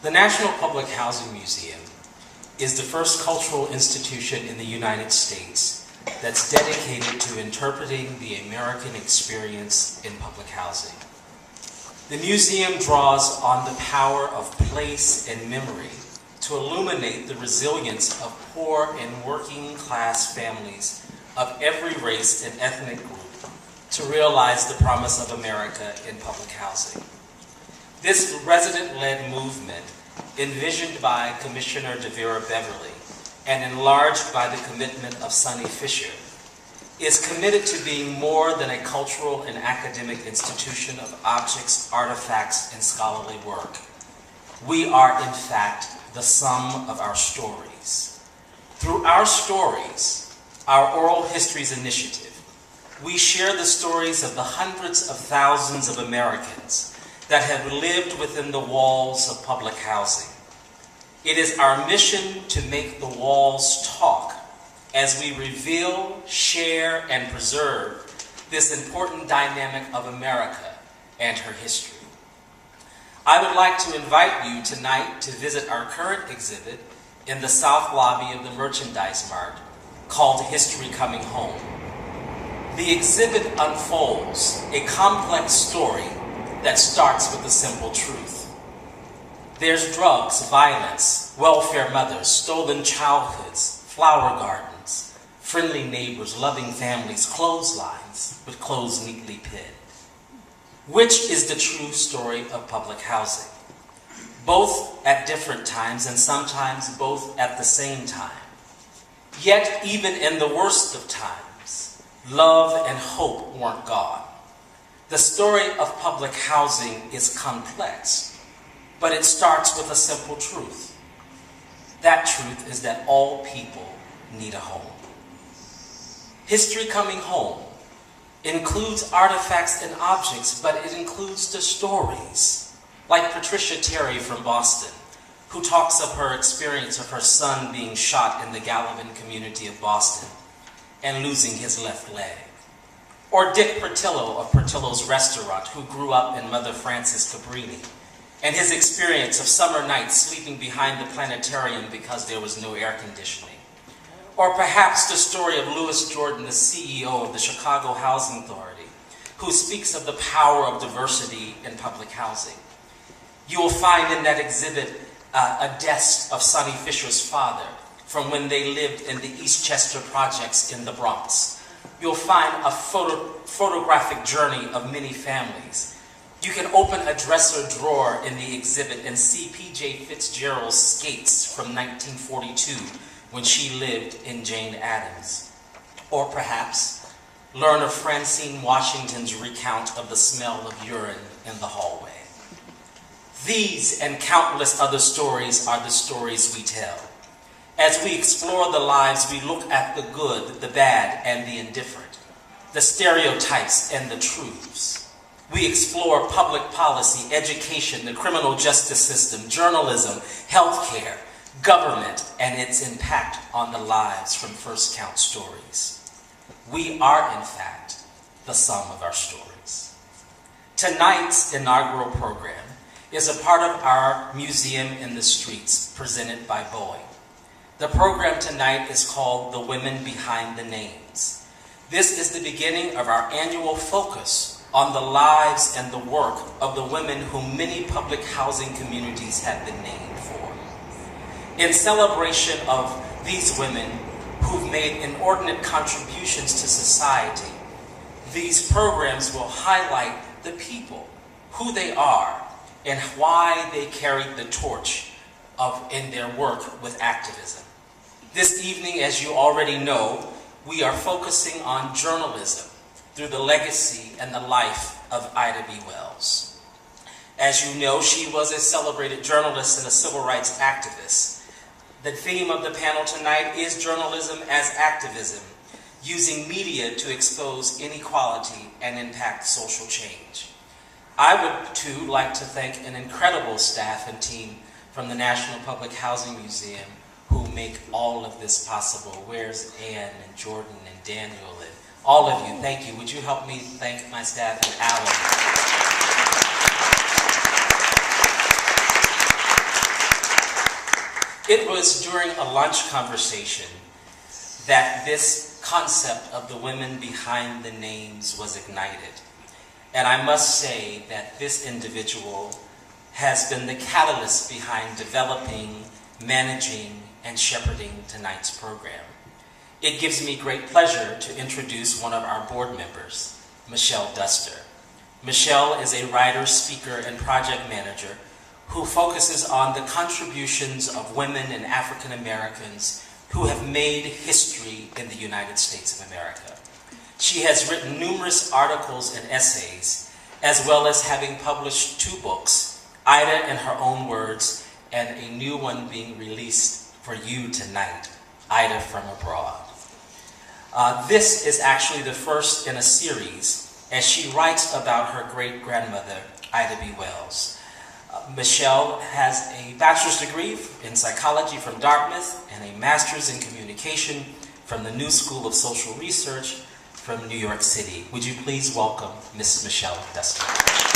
The National Public Housing Museum is the first cultural institution in the United States that's dedicated to interpreting the American experience in public housing. The museum draws on the power of place and memory to illuminate the resilience of poor and working class families of every race and ethnic group to realize the promise of America in public housing. This resident-led movement, envisioned by Commissioner DeVera Beverly and enlarged by the commitment of Sonny Fisher, is committed to being more than a cultural and academic institution of objects, artifacts, and scholarly work. We are, in fact, the sum of our stories. Through our stories, our Oral Histories Initiative, we share the stories of the hundreds of thousands of Americans that have lived within the walls of public housing. It is our mission to make the walls talk as we reveal, share, and preserve this important dynamic of America and her history. I would like to invite you tonight to visit our current exhibit in the South Lobby of the Merchandise Mart called History Coming Home. The exhibit unfolds a complex story that starts with a simple truth. There's drugs, violence, welfare mothers, stolen childhoods, flower gardens, friendly neighbors, loving families, clotheslines with clothes neatly pinned. Which is the true story of public housing? Both at different times and sometimes both at the same time. Yet even in the worst of times, love and hope weren't gone. The story of public housing is complex, but it starts with a simple truth. That truth is that all people need a home. History Coming Home includes artifacts and objects, but it includes the stories. Like Patricia Terry from Boston, who talks of her experience of her son being shot in the Gallivan community of Boston and losing his left leg. Or Dick Portillo of Portillo's Restaurant, who grew up in Mother Frances Cabrini, and his experience of summer nights sleeping behind the planetarium because there was no air conditioning. Or perhaps the story of Louis Jordan, the CEO of the Chicago Housing Authority, who speaks of the power of diversity in public housing. You will find in that exhibit a desk of Sonny Fisher's father from when they lived in the Eastchester projects in the Bronx. You'll find a photographic journey of many families. You can open a dresser drawer in the exhibit and see P.J. Fitzgerald's skates from 1942 when she lived in Jane Addams. Or perhaps learn of Francine Washington's recount of the smell of urine in the hallway. These and countless other stories are the stories we tell. As we explore the lives, we look at the good, the bad, and the indifferent, the stereotypes and the truths. We explore public policy, education, the criminal justice system, journalism, healthcare, government, and its impact on the lives from First Count Stories. We are, in fact, the sum of our stories. Tonight's inaugural program is a part of our Museum in the Streets presented by Boeing. The program tonight is called The Women Behind the Names. This is the beginning of our annual focus on the lives and the work of the women whom many public housing communities have been named for. In celebration of these women who've made inordinate contributions to society, these programs will highlight the people, who they are, and why they carried the torch in their work with activism. This evening, as you already know, we are focusing on journalism through the legacy and the life of Ida B. Wells. As you know, she was a celebrated journalist and a civil rights activist. The theme of the panel tonight is journalism as activism, using media to expose inequality and impact social change. I would, too, like to thank an incredible staff and team from the National Public Housing Museum who make all of this possible. Where's Ann and Jordan and Daniel and all of you? Thank you. Would you help me thank my staff and Alan? It was during a lunch conversation that this concept of the women behind the names was ignited. And I must say that this individual has been the catalyst behind developing, managing, and shepherding tonight's program. It gives me great pleasure to introduce one of our board members, Michelle Duster. Michelle is a writer, speaker, and project manager who focuses on the contributions of women and African Americans who have made history in the United States of America. She has written numerous articles and essays, as well as having published 2 books, Ida in Her Own Words, and a new one being released for you tonight, Ida from Abroad. This is actually the first in a series, as she writes about her great-grandmother, Ida B. Wells. Michelle has a bachelor's degree in psychology from Dartmouth and a master's in communication from the New School of Social Research from New York City. Would you please welcome Ms. Michelle Duster?